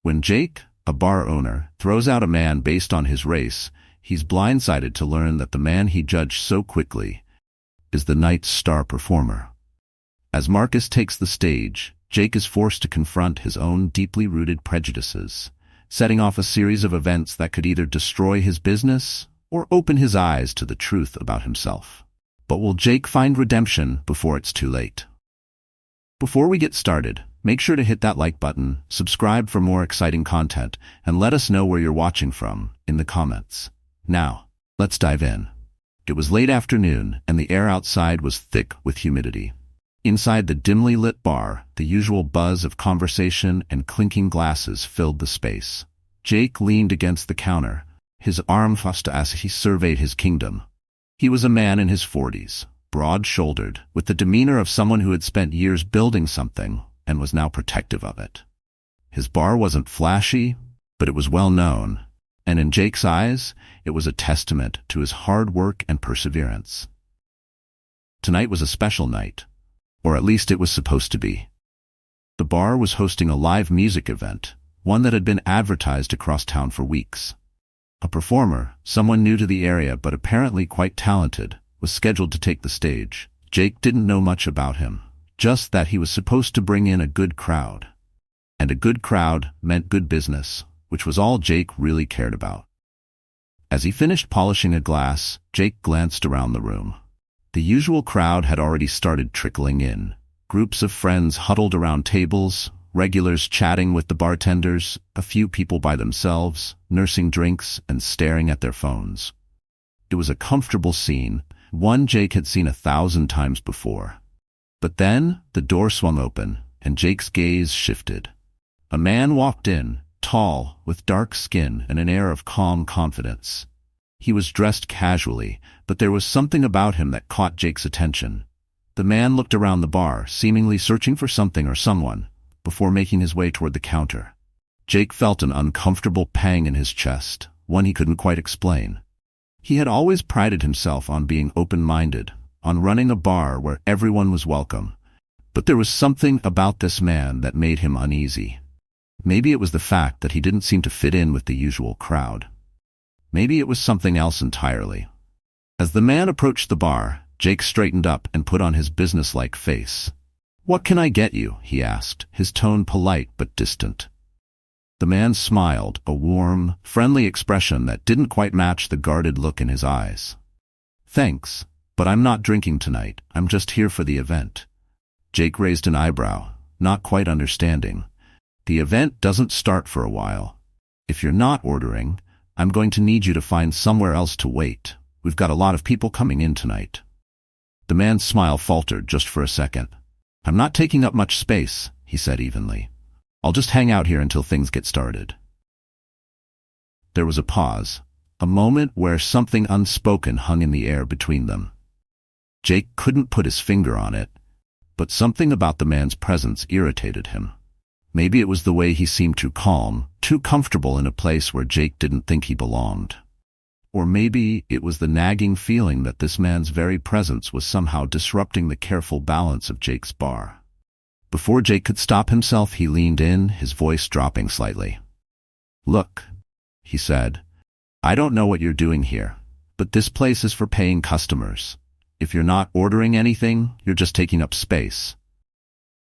When Jake, a bar owner, throws out a man based on his race, he's blindsided to learn that the man he judged so quickly is the night's star performer. As Marcus takes the stage, Jake is forced to confront his own deeply rooted prejudices, setting off a series of events that could either destroy his business or open his eyes to the truth about himself. But will Jake find redemption before it's too late? Before we get started, make sure to hit that like button, subscribe for more exciting content, and let us know where you're watching from in the comments. Now, let's dive in. It was late afternoon, and the air outside was thick with humidity. Inside the dimly lit bar, the usual buzz of conversation and clinking glasses filled the space. Jake leaned against the counter, his arm crossed as he surveyed his kingdom. He was a man in his 40s, broad-shouldered, with the demeanor of someone who had spent years building something and was now protective of it. His bar wasn't flashy, but it was well known, and in Jake's eyes, it was a testament to his hard work and perseverance. Tonight was a special night, or at least it was supposed to be. The bar was hosting a live music event, one that had been advertised across town for weeks. A performer, someone new to the area but apparently quite talented, was scheduled to take the stage. Jake didn't know much about him, just that he was supposed to bring in a good crowd. And a good crowd meant good business, which was all Jake really cared about. As he finished polishing a glass, Jake glanced around the room. The usual crowd had already started trickling in. Groups of friends huddled around tables, regulars chatting with the bartenders, a few people by themselves, nursing drinks and staring at their phones. It was a comfortable scene, one Jake had seen 1,000 times before. But then, the door swung open, and Jake's gaze shifted. A man walked in, tall, with dark skin and an air of calm confidence. He was dressed casually, but there was something about him that caught Jake's attention. The man looked around the bar, seemingly searching for something or someone, before making his way toward the counter. Jake felt an uncomfortable pang in his chest, one he couldn't quite explain. He had always prided himself on being open-minded, on running a bar where everyone was welcome. But there was something about this man that made him uneasy. Maybe it was the fact that he didn't seem to fit in with the usual crowd. Maybe it was something else entirely. As the man approached the bar, Jake straightened up and put on his businesslike face. "What can I get you?" he asked, his tone polite but distant. The man smiled, a warm, friendly expression that didn't quite match the guarded look in his eyes. "Thanks, but I'm not drinking tonight. I'm just here for the event." Jake raised an eyebrow, not quite understanding. "The event doesn't start for a while. If you're not ordering, I'm going to need you to find somewhere else to wait. We've got a lot of people coming in tonight." The man's smile faltered just for a second. "I'm not taking up much space," he said evenly. "I'll just hang out here until things get started." There was a pause, a moment where something unspoken hung in the air between them. Jake couldn't put his finger on it, but something about the man's presence irritated him. Maybe it was the way he seemed too calm, too comfortable in a place where Jake didn't think he belonged. Or maybe it was the nagging feeling that this man's very presence was somehow disrupting the careful balance of Jake's bar. Before Jake could stop himself, he leaned in, his voice dropping slightly. "Look," he said, "I don't know what you're doing here, but this place is for paying customers. If you're not ordering anything, you're just taking up space.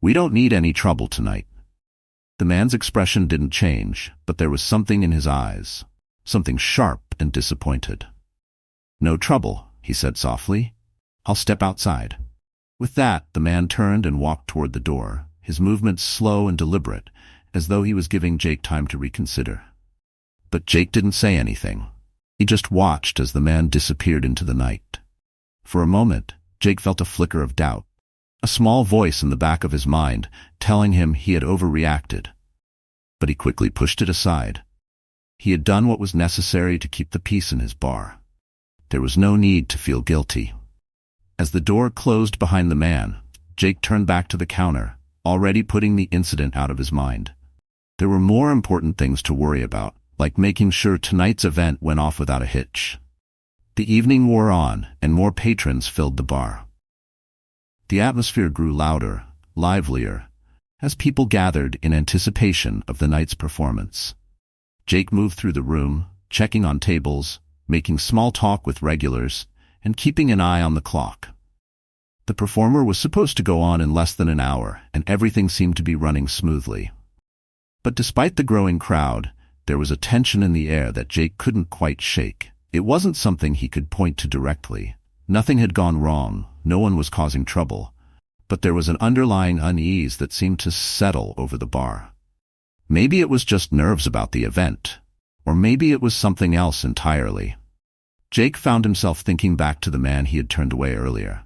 We don't need any trouble tonight." The man's expression didn't change, but there was something in his eyes, something sharp and disappointed. "No trouble," he said softly. "I'll step outside." With that, the man turned and walked toward the door, his movements slow and deliberate, as though he was giving Jake time to reconsider. But Jake didn't say anything. He just watched as the man disappeared into the night. For a moment, Jake felt a flicker of doubt, a small voice in the back of his mind telling him he had overreacted. But he quickly pushed it aside. He had done what was necessary to keep the peace in his bar. There was no need to feel guilty. As the door closed behind the man, Jake turned back to the counter, already putting the incident out of his mind. There were more important things to worry about, like making sure tonight's event went off without a hitch. The evening wore on, and more patrons filled the bar. The atmosphere grew louder, livelier, as people gathered in anticipation of the night's performance. Jake moved through the room, checking on tables, making small talk with regulars, and keeping an eye on the clock. The performer was supposed to go on in less than an hour, and everything seemed to be running smoothly. But despite the growing crowd, there was a tension in the air that Jake couldn't quite shake. It wasn't something he could point to directly. Nothing had gone wrong, no one was causing trouble, but there was an underlying unease that seemed to settle over the bar. Maybe it was just nerves about the event, or maybe it was something else entirely. Jake found himself thinking back to the man he had turned away earlier.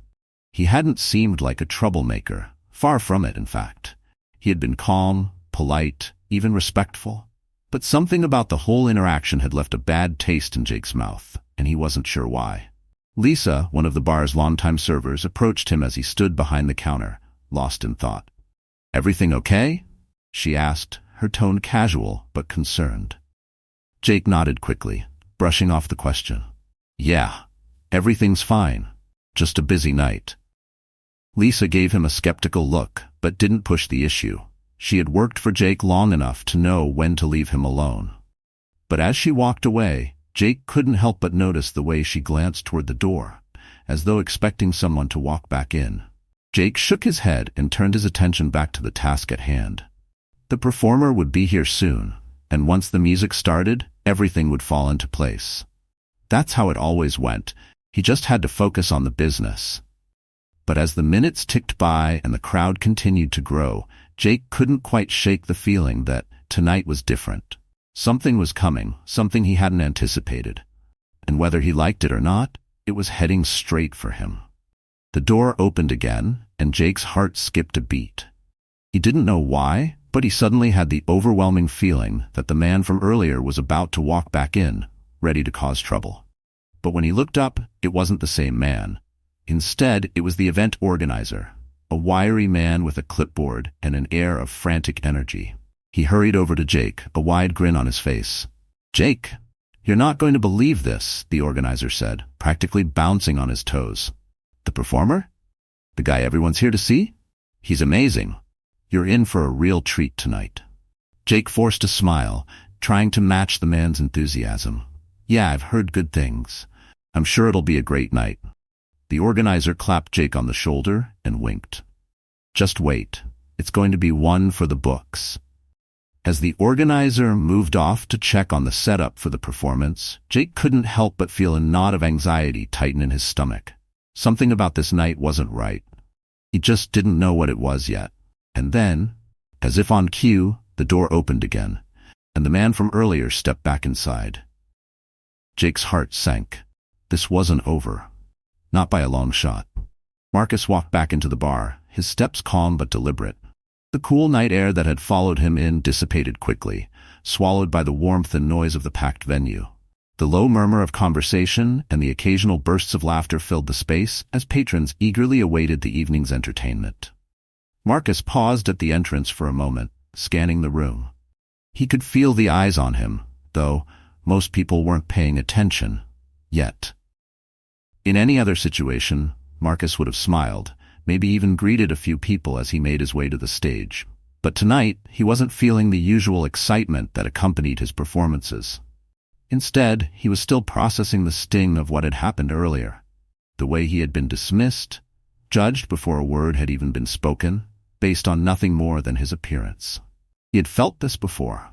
He hadn't seemed like a troublemaker, far from it, in fact. He had been calm, polite, even respectful. But something about the whole interaction had left a bad taste in Jake's mouth, and he wasn't sure why. Lisa, one of the bar's longtime servers, approached him as he stood behind the counter, lost in thought. "Everything okay?" she asked, her tone casual but concerned. Jake nodded quickly, brushing off the question. "Yeah, everything's fine. Just a busy night." Lisa gave him a skeptical look, but didn't push the issue. She had worked for Jake long enough to know when to leave him alone. But as she walked away, Jake couldn't help but notice the way she glanced toward the door, as though expecting someone to walk back in. Jake shook his head and turned his attention back to the task at hand. The performer would be here soon, and once the music started, everything would fall into place. That's how it always went. He just had to focus on the business. But as the minutes ticked by and the crowd continued to grow, Jake couldn't quite shake the feeling that tonight was different. Something was coming, something he hadn't anticipated. And whether he liked it or not, it was heading straight for him. The door opened again, and Jake's heart skipped a beat. He didn't know why, but he suddenly had the overwhelming feeling that the man from earlier was about to walk back in, ready to cause trouble. But when he looked up, it wasn't the same man. Instead, it was the event organizer, a wiry man with a clipboard and an air of frantic energy. He hurried over to Jake, a wide grin on his face. "Jake, you're not going to believe this," the organizer said, practically bouncing on his toes. "The performer? The guy everyone's here to see? He's amazing. You're in for a real treat tonight." Jake forced a smile, trying to match the man's enthusiasm. "Yeah, I've heard good things. I'm sure it'll be a great night." The organizer clapped Jake on the shoulder and winked. "Just wait. It's going to be one for the books." As the organizer moved off to check on the setup for the performance, Jake couldn't help but feel a knot of anxiety tighten in his stomach. Something about this night wasn't right. He just didn't know what it was yet. And then, as if on cue, the door opened again, and the man from earlier stepped back inside. Jake's heart sank. This wasn't over. Not by a long shot. Marcus walked back into the bar, his steps calm but deliberate. The cool night air that had followed him in dissipated quickly, swallowed by the warmth and noise of the packed venue. The low murmur of conversation and the occasional bursts of laughter filled the space as patrons eagerly awaited the evening's entertainment. Marcus paused at the entrance for a moment, scanning the room. He could feel the eyes on him, though most people weren't paying attention. Yet. In any other situation, Marcus would have smiled, maybe even greeted a few people as he made his way to the stage. But tonight, he wasn't feeling the usual excitement that accompanied his performances. Instead, he was still processing the sting of what had happened earlier. The way he had been dismissed, judged before a word had even been spoken, based on nothing more than his appearance. He had felt this before.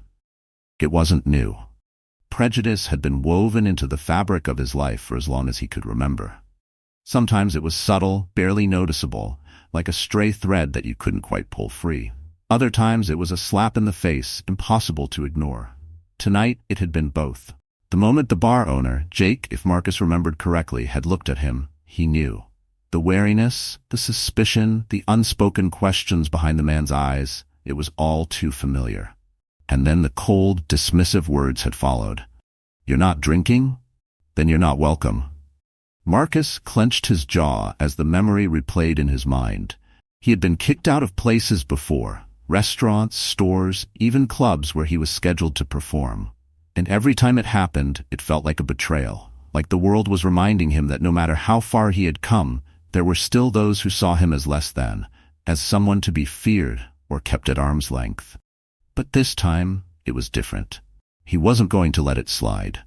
It wasn't new. Prejudice had been woven into the fabric of his life for as long as he could remember. Sometimes it was subtle, barely noticeable, like a stray thread that you couldn't quite pull free. Other times it was a slap in the face, impossible to ignore. Tonight it had been both. The moment the bar owner, Jake, if Marcus remembered correctly, had looked at him, he knew. The wariness, the suspicion, the unspoken questions behind the man's eyes, it was all too familiar. And then the cold, dismissive words had followed. "You're not drinking? Then you're not welcome." Marcus clenched his jaw as the memory replayed in his mind. He had been kicked out of places before, restaurants, stores, even clubs where he was scheduled to perform. And every time it happened, it felt like a betrayal, like the world was reminding him that no matter how far he had come, there were still those who saw him as less than, as someone to be feared, or kept at arm's length. But this time, it was different. He wasn't going to let it slide.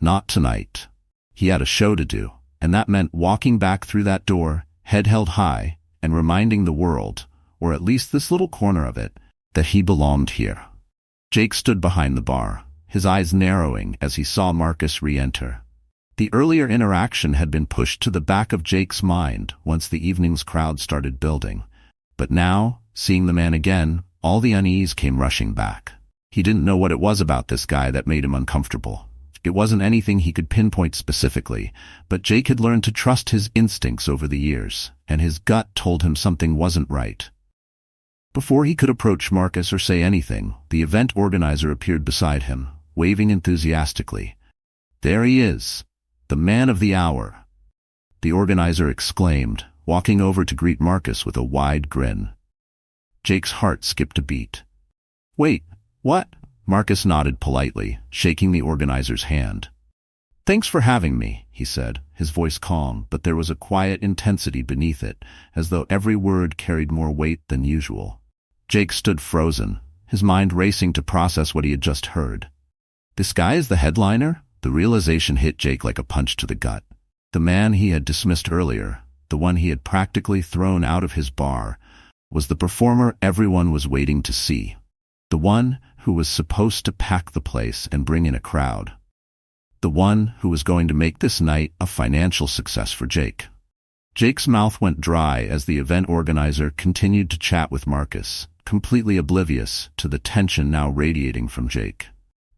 Not tonight. He had a show to do, and that meant walking back through that door, head held high, and reminding the world, or at least this little corner of it, that he belonged here. Jake stood behind the bar, his eyes narrowing as he saw Marcus re-enter. The earlier interaction had been pushed to the back of Jake's mind once the evening's crowd started building. But now, seeing the man again, all the unease came rushing back. He didn't know what it was about this guy that made him uncomfortable. It wasn't anything he could pinpoint specifically, but Jake had learned to trust his instincts over the years, and his gut told him something wasn't right. Before he could approach Marcus or say anything, the event organizer appeared beside him, waving enthusiastically. "There he is, the man of the hour," the organizer exclaimed, walking over to greet Marcus with a wide grin. Jake's heart skipped a beat. "Wait, what?" Marcus nodded politely, shaking the organizer's hand. "Thanks for having me," he said, his voice calm, but there was a quiet intensity beneath it, as though every word carried more weight than usual. Jake stood frozen, his mind racing to process what he had just heard. This guy is the headliner? The realization hit Jake like a punch to the gut. The man he had dismissed earlier, the one he had practically thrown out of his bar, was the performer everyone was waiting to see. The one who was supposed to pack the place and bring in a crowd. The one who was going to make this night a financial success for Jake. Jake's mouth went dry as the event organizer continued to chat with Marcus, completely oblivious to the tension now radiating from Jake.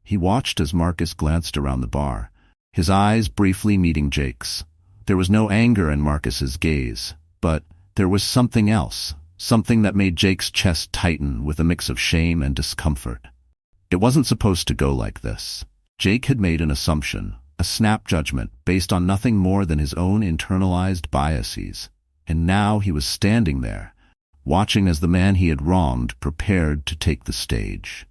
He watched as Marcus glanced around the bar, his eyes briefly meeting Jake's. There was no anger in Marcus's gaze, but there was something else, something that made Jake's chest tighten with a mix of shame and discomfort. It wasn't supposed to go like this. Jake had made an assumption, a snap judgment based on nothing more than his own internalized biases, and now he was standing there, watching as the man he had wronged prepared to take the stage.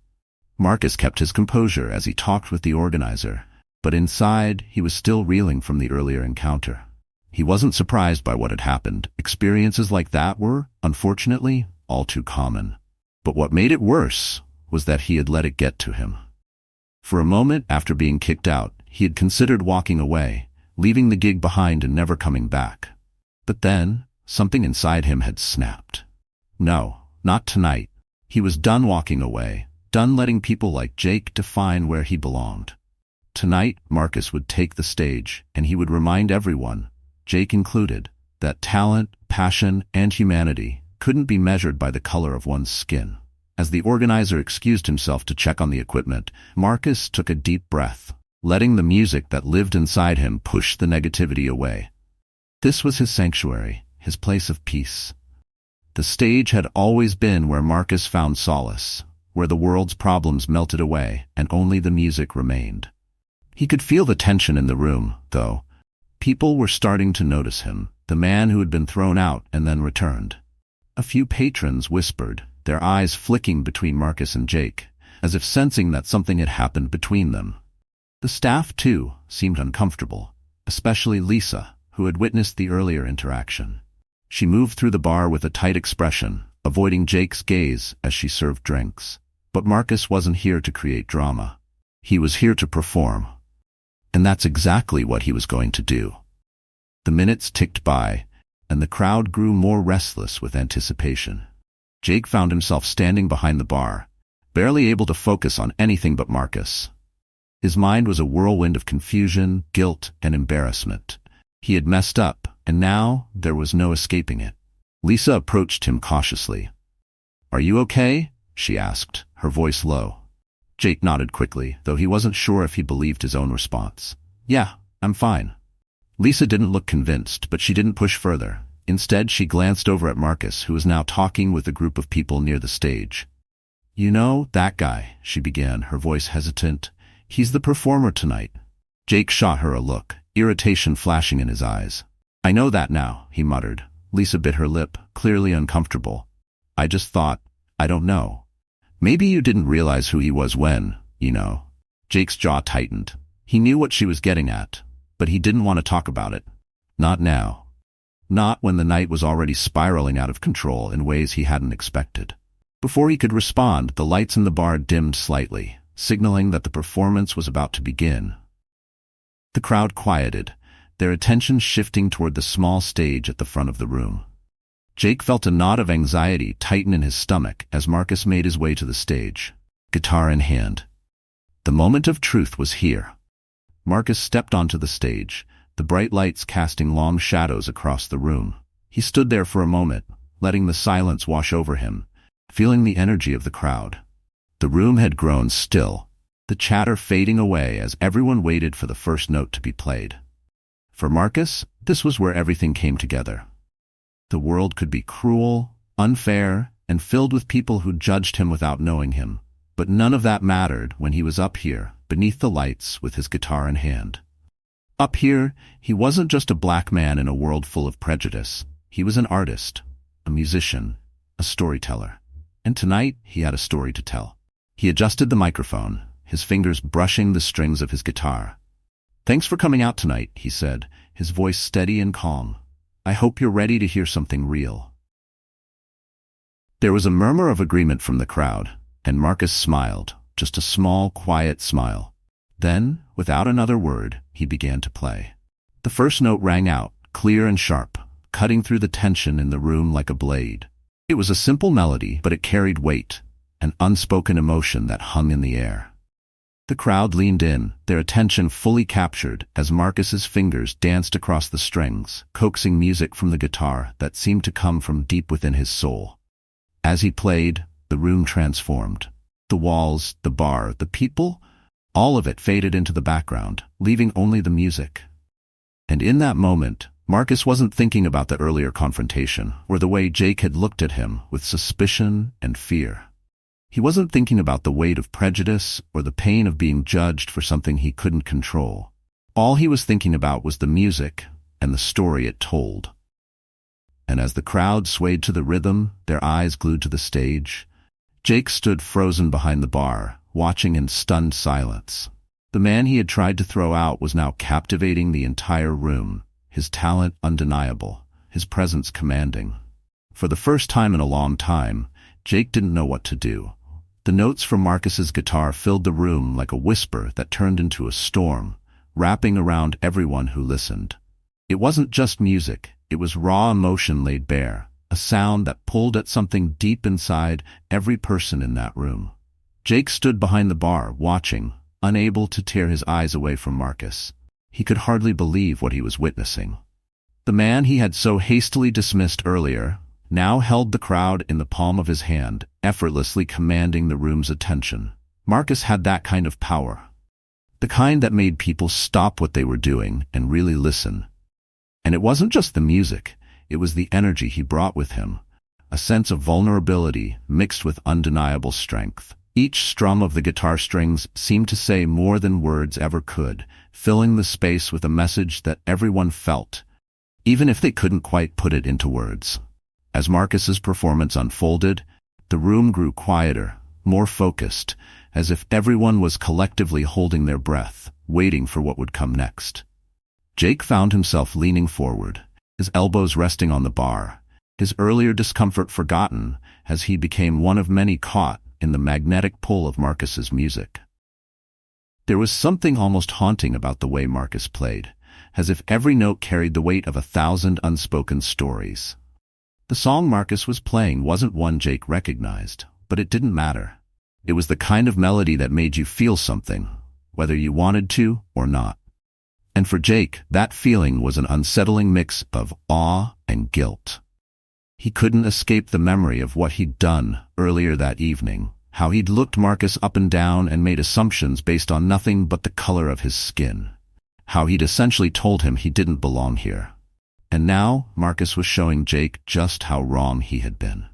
Marcus kept his composure as he talked with the organizer, but inside he was still reeling from the earlier encounter. He wasn't surprised by what had happened. Experiences like that were, unfortunately, all too common. But what made it worse was that he had let it get to him. For a moment after being kicked out, he had considered walking away, leaving the gig behind and never coming back. But then, something inside him had snapped. No, not tonight. He was done walking away, done letting people like Jake define where he belonged. Tonight, Marcus would take the stage, and he would remind everyone, Jake included, that talent, passion, and humanity couldn't be measured by the color of one's skin. As the organizer excused himself to check on the equipment, Marcus took a deep breath, letting the music that lived inside him push the negativity away. This was his sanctuary, his place of peace. The stage had always been where Marcus found solace, where the world's problems melted away and only the music remained. He could feel the tension in the room, though. People were starting to notice him, the man who had been thrown out and then returned. A few patrons whispered, their eyes flicking between Marcus and Jake, as if sensing that something had happened between them. The staff, too, seemed uncomfortable, especially Lisa, who had witnessed the earlier interaction. She moved through the bar with a tight expression, avoiding Jake's gaze as she served drinks. But Marcus wasn't here to create drama. He was here to perform. And that's exactly what he was going to do. The minutes ticked by, and the crowd grew more restless with anticipation. Jake found himself standing behind the bar, barely able to focus on anything but Marcus. His mind was a whirlwind of confusion, guilt, and embarrassment. He had messed up, and now there was no escaping it. Lisa approached him cautiously. "Are you okay?" she asked, her voice low. Jake nodded quickly, though he wasn't sure if he believed his own response. "Yeah, I'm fine." Lisa didn't look convinced, but she didn't push further. Instead, she glanced over at Marcus, who was now talking with a group of people near the stage. "You know, that guy," she began, her voice hesitant. "He's the performer tonight." Jake shot her a look, irritation flashing in his eyes. "I know that now," he muttered. Lisa bit her lip, clearly uncomfortable. "I just thought, I don't know. Maybe you didn't realize who he was when, you know." Jake's jaw tightened. He knew what she was getting at, but he didn't want to talk about it. Not now. Not when the night was already spiraling out of control in ways he hadn't expected. Before he could respond, the lights in the bar dimmed slightly, signaling that the performance was about to begin. The crowd quieted, their attention shifting toward the small stage at the front of the room. Jake felt a knot of anxiety tighten in his stomach as Marcus made his way to the stage, guitar in hand. The moment of truth was here. Marcus stepped onto the stage, the bright lights casting long shadows across the room. He stood there for a moment, letting the silence wash over him, feeling the energy of the crowd. The room had grown still, the chatter fading away as everyone waited for the first note to be played. For Marcus, this was where everything came together. The world could be cruel, unfair, and filled with people who judged him without knowing him. But none of that mattered when he was up here, beneath the lights, with his guitar in hand. Up here, he wasn't just a black man in a world full of prejudice. He was an artist, a musician, a storyteller. And tonight, he had a story to tell. He adjusted the microphone, his fingers brushing the strings of his guitar. "Thanks for coming out tonight," he said, his voice steady and calm. "I hope you're ready to hear something real." There was a murmur of agreement from the crowd, and Marcus smiled, just a small, quiet smile. Then, without another word, he began to play. The first note rang out, clear and sharp, cutting through the tension in the room like a blade. It was a simple melody, but it carried weight, an unspoken emotion that hung in the air. The crowd leaned in, their attention fully captured as Marcus's fingers danced across the strings, coaxing music from the guitar that seemed to come from deep within his soul. As he played, the room transformed. The walls, the bar, the people, all of it faded into the background, leaving only the music. And in that moment, Marcus wasn't thinking about the earlier confrontation, or the way Jake had looked at him with suspicion and fear. He wasn't thinking about the weight of prejudice or the pain of being judged for something he couldn't control. All he was thinking about was the music and the story it told. And as the crowd swayed to the rhythm, their eyes glued to the stage, Jake stood frozen behind the bar, watching in stunned silence. The man he had tried to throw out was now captivating the entire room, his talent undeniable, his presence commanding. For the first time in a long time, Jake didn't know what to do. The notes from Marcus's guitar filled the room like a whisper that turned into a storm, wrapping around everyone who listened. It wasn't just music, it was raw emotion laid bare, a sound that pulled at something deep inside every person in that room. Jake stood behind the bar, watching, unable to tear his eyes away from Marcus. He could hardly believe what he was witnessing. The man he had so hastily dismissed earlier now held the crowd in the palm of his hand, effortlessly commanding the room's attention. Marcus had that kind of power. The kind that made people stop what they were doing and really listen. And it wasn't just the music, it was the energy he brought with him, a sense of vulnerability mixed with undeniable strength. Each strum of the guitar strings seemed to say more than words ever could, filling the space with a message that everyone felt, even if they couldn't quite put it into words. As Marcus's performance unfolded, the room grew quieter, more focused, as if everyone was collectively holding their breath, waiting for what would come next. Jake found himself leaning forward, his elbows resting on the bar, his earlier discomfort forgotten as he became one of many caught in the magnetic pull of Marcus's music. There was something almost haunting about the way Marcus played, as if every note carried the weight of 1,000 unspoken stories. The song Marcus was playing wasn't one Jake recognized, but it didn't matter. It was the kind of melody that made you feel something, whether you wanted to or not. And for Jake, that feeling was an unsettling mix of awe and guilt. He couldn't escape the memory of what he'd done earlier that evening, how he'd looked Marcus up and down and made assumptions based on nothing but the color of his skin, how he'd essentially told him he didn't belong here. And now, Marcus was showing Jake just how wrong he had been.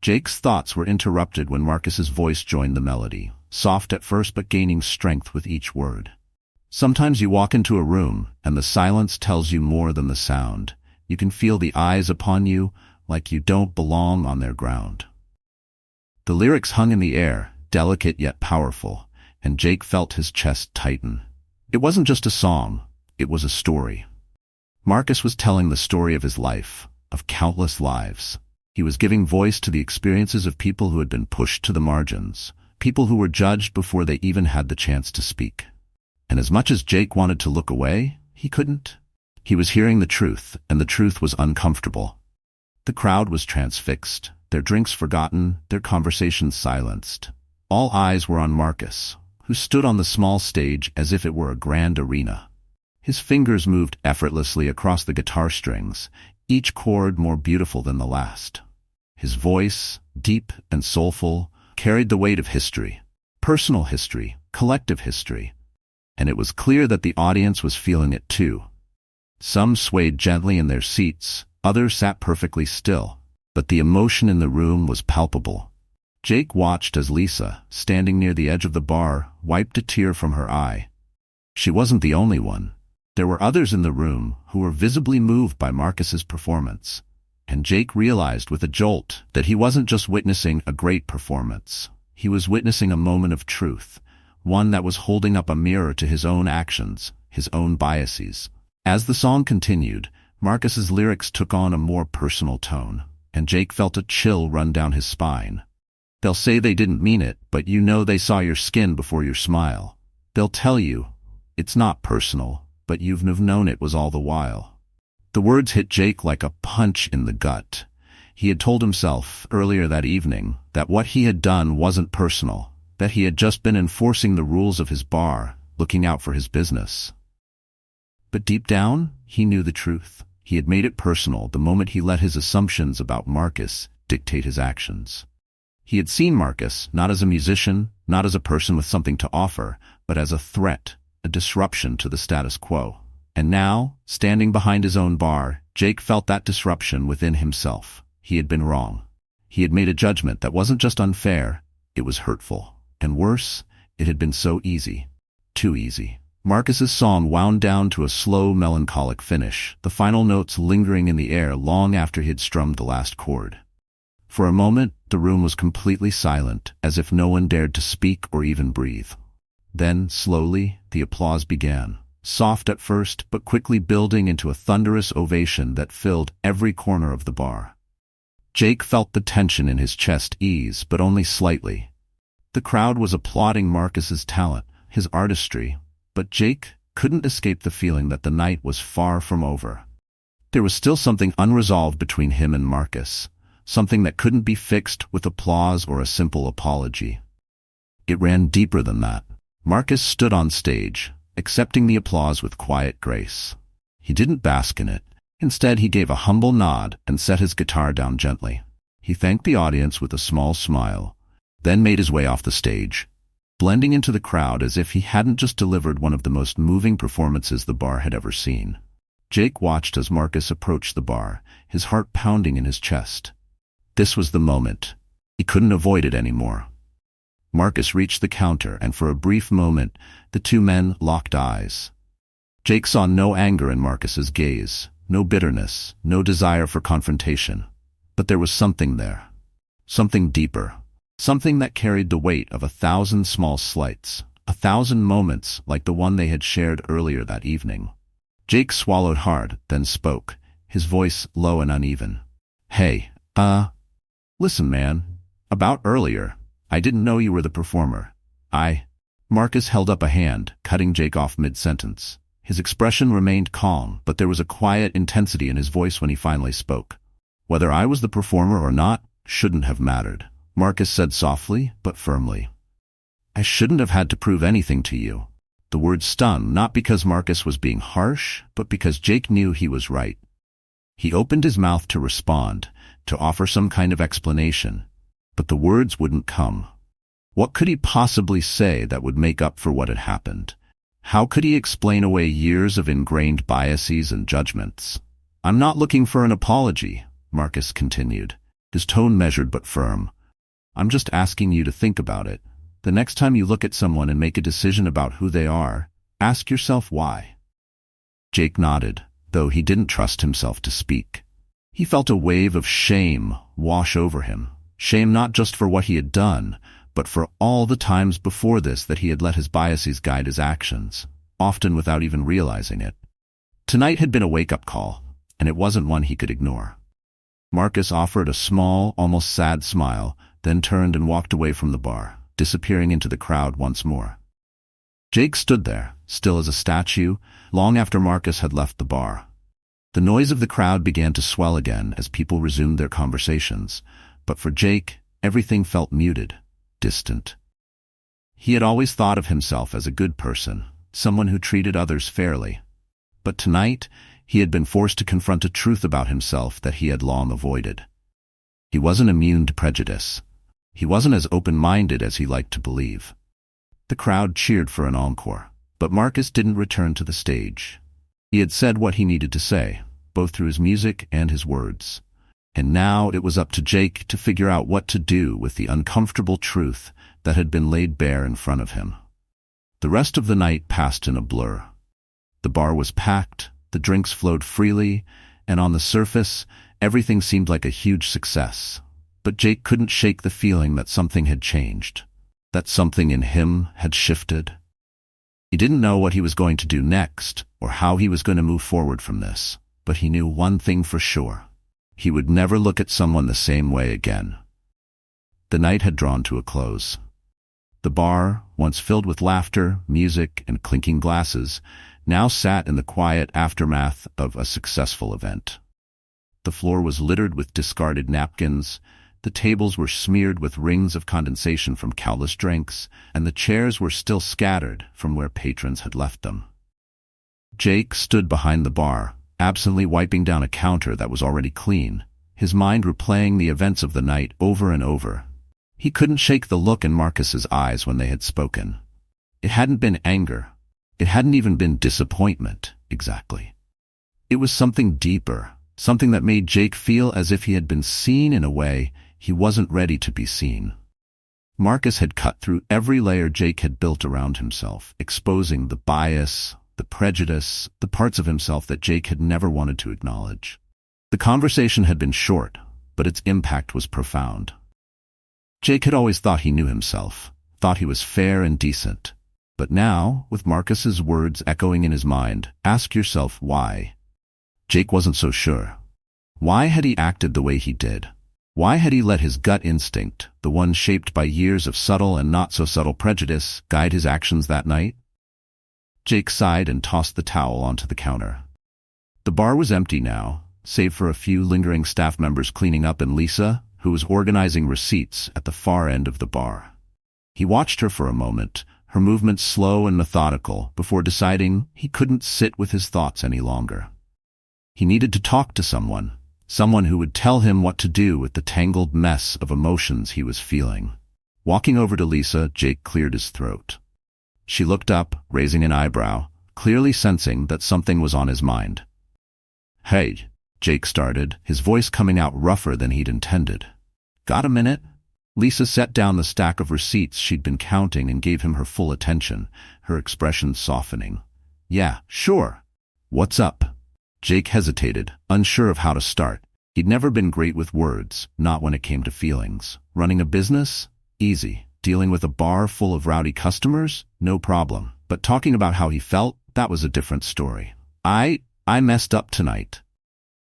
Jake's thoughts were interrupted when Marcus's voice joined the melody, soft at first but gaining strength with each word. Sometimes you walk into a room, and the silence tells you more than the sound. You can feel the eyes upon you, like you don't belong on their ground. The lyrics hung in the air, delicate yet powerful, and Jake felt his chest tighten. It wasn't just a song, it was a story. Marcus was telling the story of his life, of countless lives. He was giving voice to the experiences of people who had been pushed to the margins, people who were judged before they even had the chance to speak. And as much as Jake wanted to look away, he couldn't. He was hearing the truth, and the truth was uncomfortable. The crowd was transfixed, their drinks forgotten, their conversations silenced. All eyes were on Marcus, who stood on the small stage as if it were a grand arena. His fingers moved effortlessly across the guitar strings, each chord more beautiful than the last. His voice, deep and soulful, carried the weight of history, personal history, collective history. And it was clear that the audience was feeling it too. Some swayed gently in their seats, others sat perfectly still, but the emotion in the room was palpable. Jake watched as Lisa, standing near the edge of the bar, wiped a tear from her eye. She wasn't the only one. There were others in the room who were visibly moved by Marcus's performance, and Jake realized with a jolt that he wasn't just witnessing a great performance. He was witnessing a moment of truth, one that was holding up a mirror to his own actions, his own biases. As the song continued, Marcus's lyrics took on a more personal tone, and Jake felt a chill run down his spine. They'll say they didn't mean it, but you know they saw your skin before your smile. They'll tell you, it's not personal, but you've known it was all the while. The words hit Jake like a punch in the gut. He had told himself earlier that evening that what he had done wasn't personal, that he had just been enforcing the rules of his bar, looking out for his business. But deep down, he knew the truth. He had made it personal the moment he let his assumptions about Marcus dictate his actions. He had seen Marcus not as a musician, not as a person with something to offer, but as a threat, a disruption to the status quo. And now, standing behind his own bar, Jake felt that disruption within himself. He had been wrong. He had made a judgment that wasn't just unfair, it was hurtful. And worse, it had been so easy. Too easy. Marcus's song wound down to a slow, melancholic finish, the final notes lingering in the air long after he had strummed the last chord. For a moment, the room was completely silent, as if no one dared to speak or even breathe. Then, slowly, the applause began. Soft at first, but quickly building into a thunderous ovation that filled every corner of the bar. Jake felt the tension in his chest ease, but only slightly. The crowd was applauding Marcus's talent, his artistry, but Jake couldn't escape the feeling that the night was far from over. There was still something unresolved between him and Marcus, something that couldn't be fixed with applause or a simple apology. It ran deeper than that. Marcus stood on stage, accepting the applause with quiet grace. He didn't bask in it. Instead, he gave a humble nod and set his guitar down gently. He thanked the audience with a small smile, then made his way off the stage, blending into the crowd as if he hadn't just delivered one of the most moving performances the bar had ever seen. Jake watched as Marcus approached the bar, his heart pounding in his chest. This was the moment. He couldn't avoid it anymore. Marcus reached the counter, and for a brief moment, the two men locked eyes. Jake saw no anger in Marcus's gaze, no bitterness, no desire for confrontation. But there was something there. Something deeper. Something that carried the weight of 1,000 small slights, 1,000 moments like the one they had shared earlier that evening. Jake swallowed hard, then spoke, his voice low and uneven. Hey, listen man, about earlier. I didn't know you were the performer. Marcus held up a hand, cutting Jake off mid-sentence. His expression remained calm, but there was a quiet intensity in his voice when he finally spoke. Whether I was the performer or not shouldn't have mattered, Marcus said softly but firmly. I shouldn't have had to prove anything to you. The words stung, not because Marcus was being harsh, but because Jake knew he was right. He opened his mouth to respond, to offer some kind of explanation, but the words wouldn't come. What could he possibly say that would make up for what had happened? How could he explain away years of ingrained biases and judgments? I'm not looking for an apology, Marcus continued, his tone measured but firm. I'm just asking you to think about it. The next time you look at someone and make a decision about who they are, ask yourself why. Jake nodded, though he didn't trust himself to speak. He felt a wave of shame wash over him. Shame not just for what he had done, but for all the times before this that he had let his biases guide his actions, often without even realizing it. Tonight had been a wake-up call, and it wasn't one he could ignore. Marcus offered a small, almost sad smile, then turned and walked away from the bar, disappearing into the crowd once more. Jake stood there, still as a statue, long after Marcus had left the bar. The noise of the crowd began to swell again as people resumed their conversations, but for Jake, everything felt muted, distant. He had always thought of himself as a good person, someone who treated others fairly. But tonight, he had been forced to confront a truth about himself that he had long avoided. He wasn't immune to prejudice. He wasn't as open-minded as he liked to believe. The crowd cheered for an encore, but Marcus didn't return to the stage. He had said what he needed to say, both through his music and his words. And now it was up to Jake to figure out what to do with the uncomfortable truth that had been laid bare in front of him. The rest of the night passed in a blur. The bar was packed, the drinks flowed freely, and on the surface, everything seemed like a huge success. But Jake couldn't shake the feeling that something had changed, that something in him had shifted. He didn't know what he was going to do next, or how he was going to move forward from this, but he knew one thing for sure. He would never look at someone the same way again. The night had drawn to a close. The bar, once filled with laughter, music, and clinking glasses, now sat in the quiet aftermath of a successful event. The floor was littered with discarded napkins, the tables were smeared with rings of condensation from countless drinks, and the chairs were still scattered from where patrons had left them. Jake stood behind the bar, absently wiping down a counter that was already clean, his mind replaying the events of the night over and over. He couldn't shake the look in Marcus's eyes when they had spoken. It hadn't been anger. It hadn't even been disappointment, exactly. It was something deeper, something that made Jake feel as if he had been seen in a way he wasn't ready to be seen. Marcus had cut through every layer Jake had built around himself, exposing the bias, the prejudice, the parts of himself that Jake had never wanted to acknowledge. The conversation had been short, but its impact was profound. Jake had always thought he knew himself, thought he was fair and decent. But now, with Marcus's words echoing in his mind, ask yourself why. Jake wasn't so sure. Why had he acted the way he did? Why had he let his gut instinct, the one shaped by years of subtle and not-so-subtle prejudice, guide his actions that night? Jake sighed and tossed the towel onto the counter. The bar was empty now, save for a few lingering staff members cleaning up and Lisa, who was organizing receipts at the far end of the bar. He watched her for a moment, her movements slow and methodical, before deciding he couldn't sit with his thoughts any longer. He needed to talk to someone who would tell him what to do with the tangled mess of emotions he was feeling. Walking over to Lisa, Jake cleared his throat. She looked up, raising an eyebrow, clearly sensing that something was on his mind. "Hey," Jake started, his voice coming out rougher than he'd intended. "Got a minute?" Lisa set down the stack of receipts she'd been counting and gave him her full attention, her expression softening. "Yeah, sure. What's up?" Jake hesitated, unsure of how to start. He'd never been great with words, not when it came to feelings. Running a business? Easy. Dealing with a bar full of rowdy customers? No problem. But talking about how he felt? That was a different story. I messed up tonight,"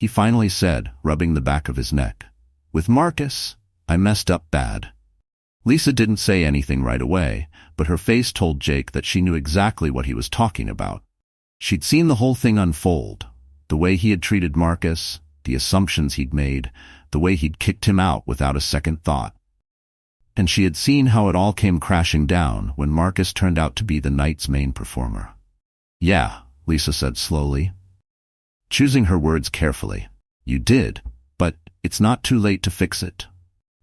he finally said, rubbing the back of his neck. "With Marcus, I messed up bad." Lisa didn't say anything right away, but her face told Jake that she knew exactly what he was talking about. She'd seen the whole thing unfold. The way he had treated Marcus, the assumptions he'd made, the way he'd kicked him out without a second thought. And she had seen how it all came crashing down when Marcus turned out to be the night's main performer. "Yeah," Lisa said slowly, choosing her words carefully. "You did, but it's not too late to fix it."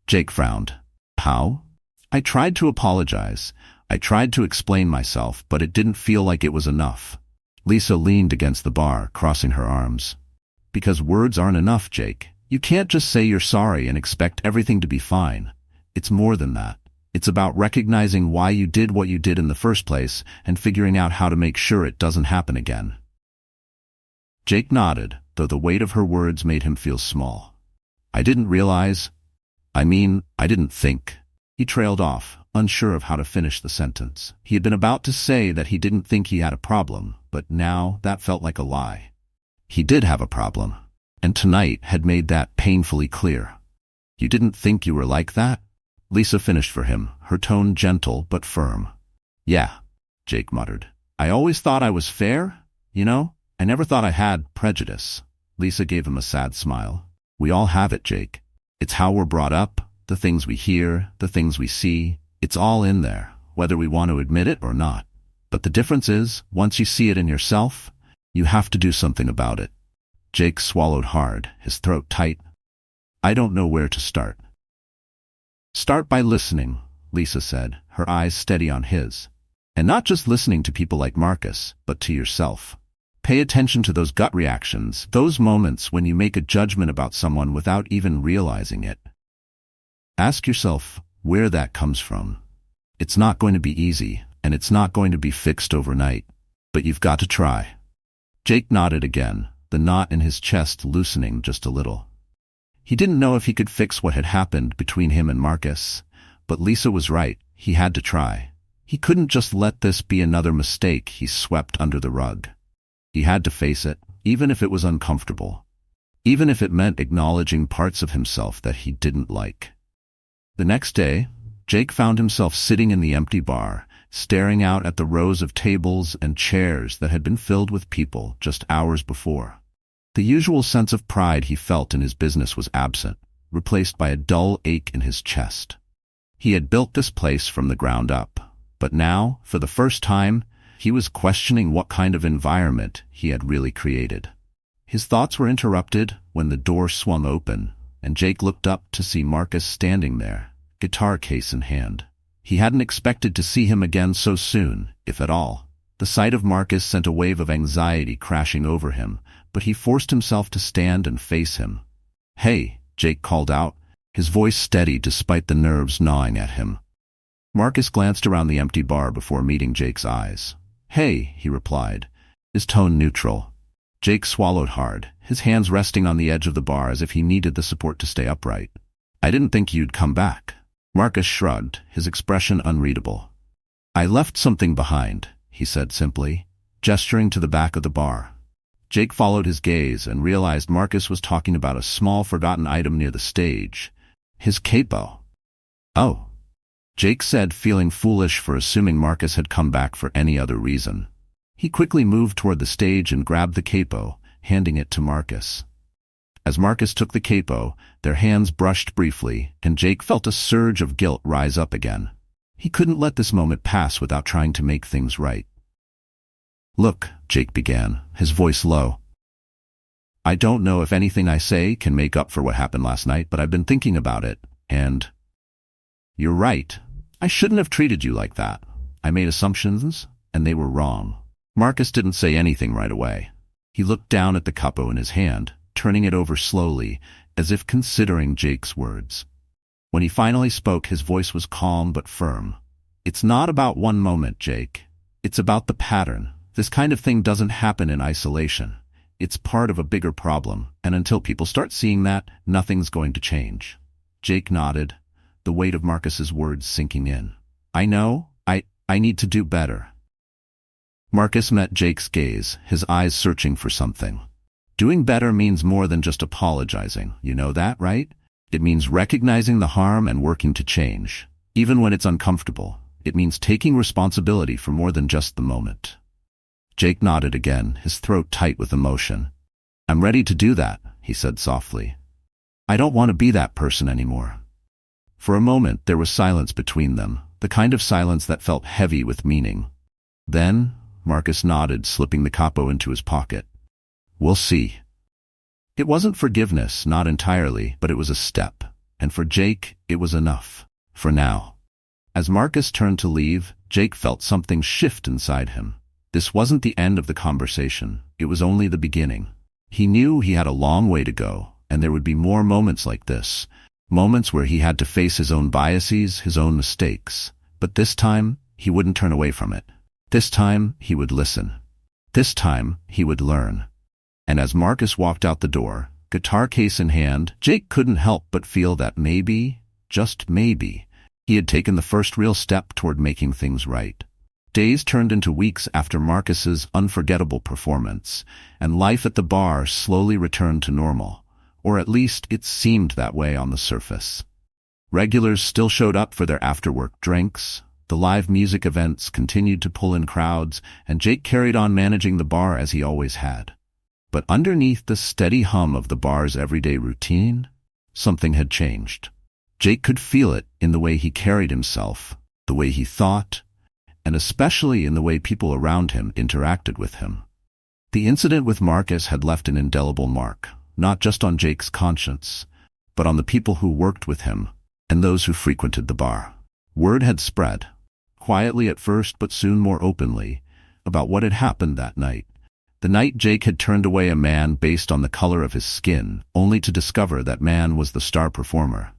Jake frowned. "How?" "I tried to apologize. I tried to explain myself, but it didn't feel like it was enough." Lisa leaned against the bar, crossing her arms. "Because words aren't enough, Jake. You can't just say you're sorry and expect everything to be fine. It's more than that. It's about recognizing why you did what you did in the first place and figuring out how to make sure it doesn't happen again." Jake nodded, though the weight of her words made him feel small. "I didn't realize. I didn't think." He trailed off, unsure of how to finish the sentence. He had been about to say that he didn't think he had a problem, but now that felt like a lie. He did have a problem. And tonight had made that painfully clear. You didn't think you were like that? Lisa finished for him, her tone gentle but firm. Yeah, Jake muttered. I always thought I was fair, you know? I never thought I had prejudice. Lisa gave him a sad smile. We all have it, Jake. It's how we're brought up, the things we hear, the things we see. It's all in there, whether we want to admit it or not. But the difference is, once you see it in yourself, you have to do something about it. Jake swallowed hard, his throat tight. I don't know where to start. Start by listening, Lisa said, her eyes steady on his. And not just listening to people like Marcus, but to yourself. Pay attention to those gut reactions, those moments when you make a judgment about someone without even realizing it. Ask yourself where that comes from. It's not going to be easy, and it's not going to be fixed overnight, but you've got to try. Jake nodded again, the knot in his chest loosening just a little. He didn't know if he could fix what had happened between him and Marcus, but Lisa was right, he had to try. He couldn't just let this be another mistake he swept under the rug. He had to face it, even if it was uncomfortable. Even if it meant acknowledging parts of himself that he didn't like. The next day, Jake found himself sitting in the empty bar, staring out at the rows of tables and chairs that had been filled with people just hours before. The usual sense of pride he felt in his business was absent, replaced by a dull ache in his chest. He had built this place from the ground up, but now, for the first time, he was questioning what kind of environment he had really created. His thoughts were interrupted when the door swung open, and Jake looked up to see Marcus standing there, guitar case in hand. He hadn't expected to see him again so soon, if at all. The sight of Marcus sent a wave of anxiety crashing over him, but he forced himself to stand and face him. Hey, Jake called out, his voice steady despite the nerves gnawing at him. Marcus glanced around the empty bar before meeting Jake's eyes. Hey, he replied, his tone neutral. Jake swallowed hard, his hands resting on the edge of the bar as if he needed the support to stay upright. I didn't think you'd come back. Marcus shrugged, his expression unreadable. I left something behind, he said simply, gesturing to the back of the bar. Jake followed his gaze and realized Marcus was talking about a small forgotten item near the stage. His capo. Oh, Jake said, feeling foolish for assuming Marcus had come back for any other reason. He quickly moved toward the stage and grabbed the capo, handing it to Marcus. As Marcus took the capo, their hands brushed briefly, and Jake felt a surge of guilt rise up again. He couldn't let this moment pass without trying to make things right. Look, Jake began, his voice low. I don't know if anything I say can make up for what happened last night, but I've been thinking about it, and… You're right. I shouldn't have treated you like that. I made assumptions, and they were wrong. Marcus didn't say anything right away. He looked down at the capo in his hand, turning it over slowly, as if considering Jake's words. When he finally spoke, his voice was calm but firm. It's not about one moment, Jake. It's about the pattern. This kind of thing doesn't happen in isolation. It's part of a bigger problem, and until people start seeing that, nothing's going to change. Jake nodded, the weight of Marcus's words sinking in. I know. I need to do better. Marcus met Jake's gaze, his eyes searching for something. Doing better means more than just apologizing. You know that, right? It means recognizing the harm and working to change. Even when it's uncomfortable, it means taking responsibility for more than just the moment. Jake nodded again, his throat tight with emotion. I'm ready to do that, he said softly. I don't want to be that person anymore. For a moment, there was silence between them, the kind of silence that felt heavy with meaning. Then, Marcus nodded, slipping the capo into his pocket. We'll see. It wasn't forgiveness, not entirely, but it was a step. And for Jake, it was enough. For now. As Marcus turned to leave, Jake felt something shift inside him. This wasn't the end of the conversation. It was only the beginning. He knew he had a long way to go, and there would be more moments like this. Moments where he had to face his own biases, his own mistakes. But this time, he wouldn't turn away from it. This time, he would listen. This time, he would learn. And as Marcus walked out the door, guitar case in hand, Jake couldn't help but feel that maybe, just maybe, he had taken the first real step toward making things right. Days turned into weeks after Marcus's unforgettable performance, and life at the bar slowly returned to normal, or at least it seemed that way on the surface. Regulars still showed up for their after-work drinks, the live music events continued to pull in crowds, and Jake carried on managing the bar as he always had. But underneath the steady hum of the bar's everyday routine, something had changed. Jake could feel it in the way he carried himself, the way he thought, and especially in the way people around him interacted with him. The incident with Marcus had left an indelible mark, not just on Jake's conscience, but on the people who worked with him and those who frequented the bar. Word had spread, quietly at first but soon more openly, about what had happened that night. The night Jake had turned away a man based on the color of his skin, only to discover that man was the star performer.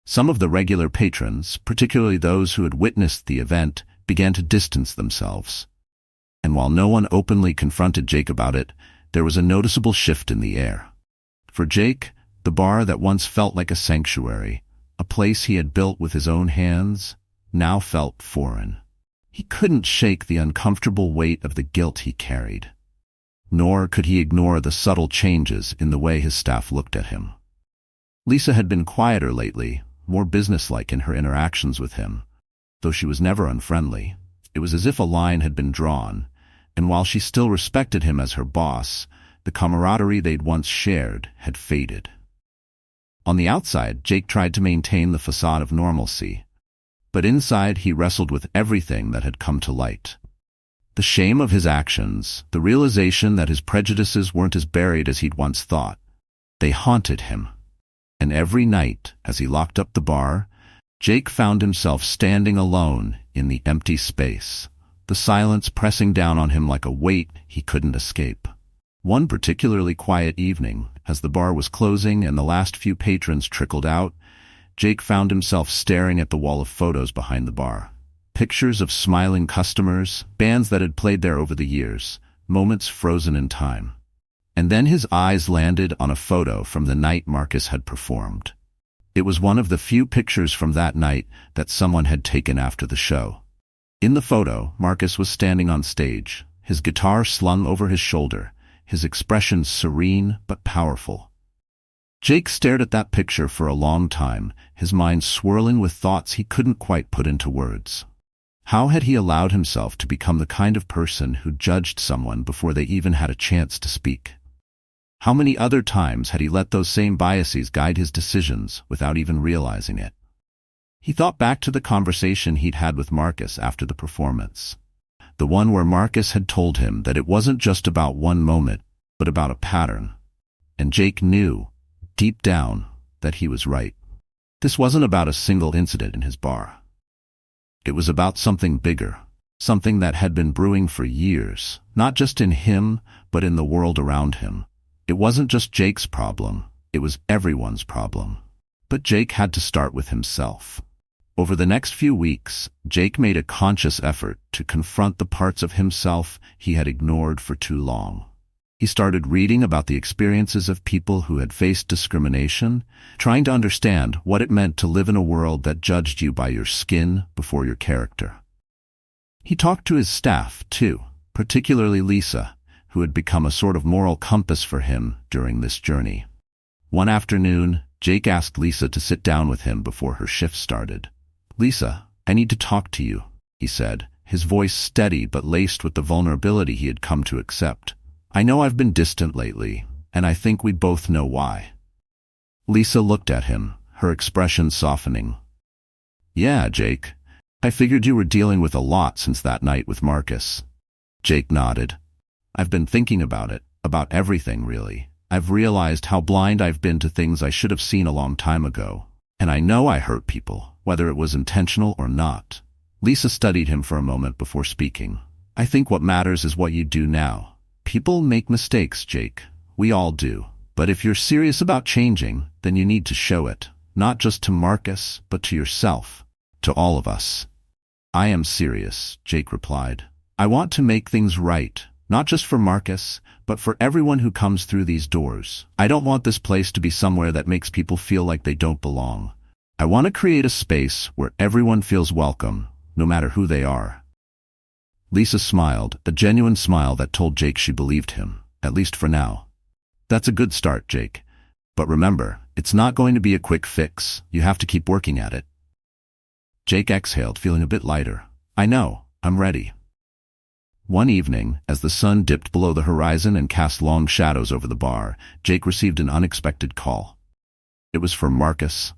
Some of the regular patrons, particularly those who had witnessed the event, began to distance themselves. And while no one openly confronted Jake about it, there was a noticeable shift in the air. For Jake, the bar that once felt like a sanctuary, a place he had built with his own hands, now felt foreign. He couldn't shake the uncomfortable weight of the guilt he carried. Nor could he ignore the subtle changes in the way his staff looked at him. Lisa had been quieter lately, more businesslike in her interactions with him. Though she was never unfriendly, it was as if a line had been drawn, and while she still respected him as her boss, the camaraderie they'd once shared had faded. On the outside, Jake tried to maintain the facade of normalcy, but inside he wrestled with everything that had come to light. The shame of his actions, the realization that his prejudices weren't as buried as he'd once thought, they haunted him. And every night, as he locked up the bar, Jake found himself standing alone in the empty space, the silence pressing down on him like a weight he couldn't escape. One particularly quiet evening, as the bar was closing and the last few patrons trickled out, Jake found himself staring at the wall of photos behind the bar. Pictures of smiling customers, bands that had played there over the years, moments frozen in time. And then his eyes landed on a photo from the night Marcus had performed. It was one of the few pictures from that night that someone had taken after the show. In the photo, Marcus was standing on stage, his guitar slung over his shoulder, his expression serene but powerful. Jake stared at that picture for a long time, his mind swirling with thoughts he couldn't quite put into words. How had he allowed himself to become the kind of person who judged someone before they even had a chance to speak? How many other times had he let those same biases guide his decisions without even realizing it? He thought back to the conversation he'd had with Marcus after the performance. The one where Marcus had told him that it wasn't just about one moment, but about a pattern. And Jake knew, deep down, that he was right. This wasn't about a single incident in his bar. It was about something bigger, something that had been brewing for years, not just in him, but in the world around him. It wasn't just Jake's problem, it was everyone's problem. But Jake had to start with himself. Over the next few weeks, Jake made a conscious effort to confront the parts of himself he had ignored for too long. He started reading about the experiences of people who had faced discrimination, trying to understand what it meant to live in a world that judged you by your skin before your character. He talked to his staff, too, particularly Lisa, who had become a sort of moral compass for him during this journey. One afternoon, Jake asked Lisa to sit down with him before her shift started. "Lisa, I need to talk to you," he said, his voice steady but laced with the vulnerability he had come to accept. "I know I've been distant lately, and I think we both know why." Lisa looked at him, her expression softening. "Yeah, Jake. I figured you were dealing with a lot since that night with Marcus." Jake nodded. "I've been thinking about it, about everything, really. I've realized how blind I've been to things I should have seen a long time ago. And I know I hurt people, whether it was intentional or not." Lisa studied him for a moment before speaking. "I think what matters is what you do now. People make mistakes, Jake. We all do. But if you're serious about changing, then you need to show it, not just to Marcus, but to yourself, to all of us." "I am serious," Jake replied. "I want to make things right. Not just for Marcus, but for everyone who comes through these doors. I don't want this place to be somewhere that makes people feel like they don't belong. I want to create a space where everyone feels welcome, no matter who they are." Lisa smiled, a genuine smile that told Jake she believed him, at least for now. That's a good start, Jake. But remember, it's not going to be a quick fix. You have to keep working at it. Jake exhaled, feeling a bit lighter. I know, I'm ready. One evening, as the sun dipped below the horizon and cast long shadows over the bar, Jake received an unexpected call. It was from Marcus.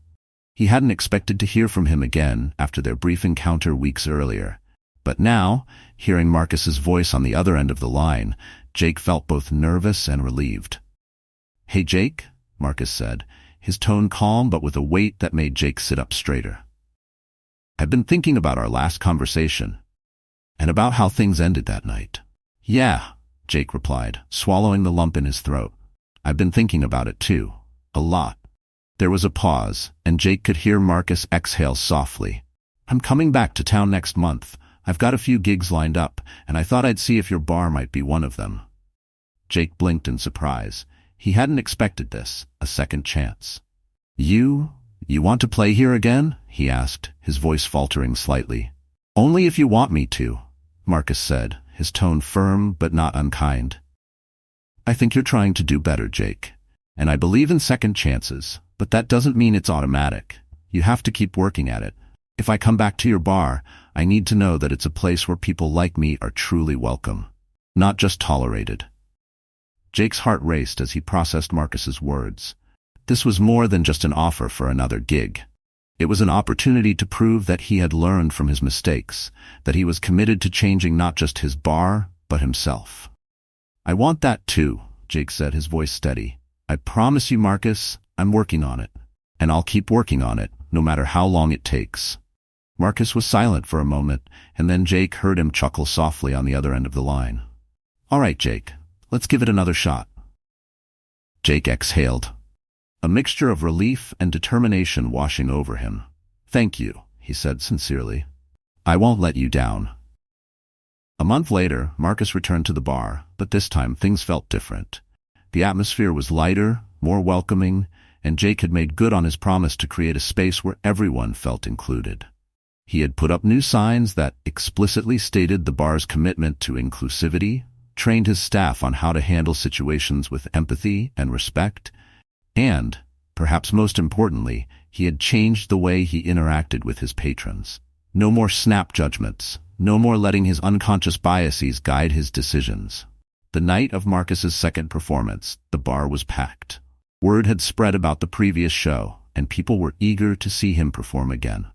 He hadn't expected to hear from him again after their brief encounter weeks earlier. But now, hearing Marcus's voice on the other end of the line, Jake felt both nervous and relieved. Hey Jake, Marcus said, his tone calm but with a weight that made Jake sit up straighter. I've been thinking about our last conversation, and about how things ended that night. Yeah, Jake replied, swallowing the lump in his throat. I've been thinking about it too. A lot. There was a pause, and Jake could hear Marcus exhale softly. I'm coming back to town next month. I've got a few gigs lined up, and I thought I'd see if your bar might be one of them. Jake blinked in surprise. He hadn't expected this, a second chance. You want to play here again? He asked, his voice faltering slightly. Only if you want me to, Marcus said, his tone firm but not unkind. I think you're trying to do better, Jake. And I believe in second chances, but that doesn't mean it's automatic. You have to keep working at it. If I come back to your bar, I need to know that it's a place where people like me are truly welcome, not just tolerated. Jake's heart raced as he processed Marcus's words. This was more than just an offer for another gig. It was an opportunity to prove that he had learned from his mistakes, that he was committed to changing not just his bar, but himself. I want that too, Jake said, his voice steady. I promise you, Marcus, I'm working on it. And I'll keep working on it, no matter how long it takes. Marcus was silent for a moment, and then Jake heard him chuckle softly on the other end of the line. All right, Jake, let's give it another shot. Jake exhaled, a mixture of relief and determination washing over him. Thank you, he said sincerely. I won't let you down. A month later, Marcus returned to the bar, but this time things felt different. The atmosphere was lighter, more welcoming, and Jake had made good on his promise to create a space where everyone felt included. He had put up new signs that explicitly stated the bar's commitment to inclusivity, trained his staff on how to handle situations with empathy and respect, and, perhaps most importantly, he had changed the way he interacted with his patrons. No more snap judgments, no more letting his unconscious biases guide his decisions. The night of Marcus's second performance, the bar was packed. Word had spread about the previous show, and people were eager to see him perform again.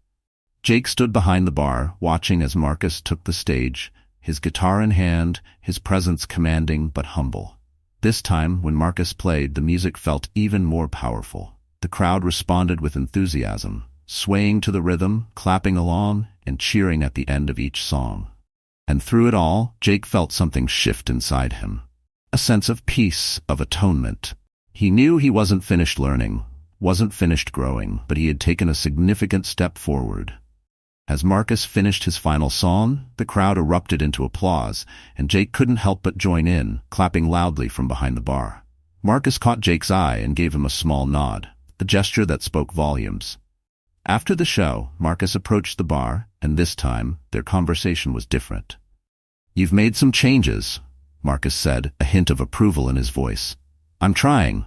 Jake stood behind the bar, watching as Marcus took the stage, his guitar in hand, his presence commanding but humble. This time, when Marcus played, the music felt even more powerful. The crowd responded with enthusiasm, swaying to the rhythm, clapping along, and cheering at the end of each song. And through it all, Jake felt something shift inside him. A sense of peace, of atonement. He knew he wasn't finished learning, wasn't finished growing, but he had taken a significant step forward. As Marcus finished his final song, the crowd erupted into applause, and Jake couldn't help but join in, clapping loudly from behind the bar. Marcus caught Jake's eye and gave him a small nod, a gesture that spoke volumes. After the show, Marcus approached the bar, and this time, their conversation was different. You've made some changes, Marcus said, a hint of approval in his voice. I'm trying,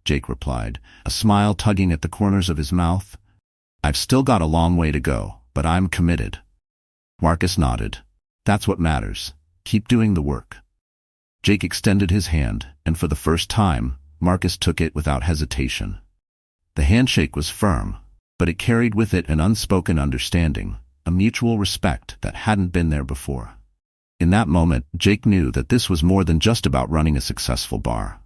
Jake replied, a smile tugging at the corners of his mouth. I've still got a long way to go, but I'm committed. Marcus nodded. That's what matters. Keep doing the work. Jake extended his hand, and for the first time, Marcus took it without hesitation. The handshake was firm, but it carried with it an unspoken understanding, a mutual respect that hadn't been there before. In that moment, Jake knew that this was more than just about running a successful bar.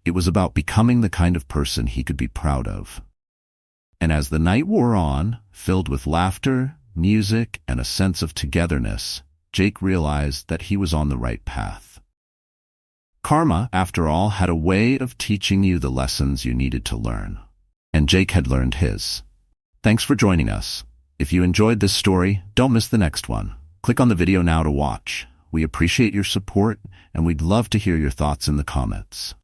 It was about becoming the kind of person he could be proud of. And as the night wore on, filled with laughter, music, and a sense of togetherness, Jake realized that he was on the right path. Karma, after all, had a way of teaching you the lessons you needed to learn. And Jake had learned his. Thanks for joining us. If you enjoyed this story, don't miss the next one. Click on the video now to watch. We appreciate your support, and we'd love to hear your thoughts in the comments.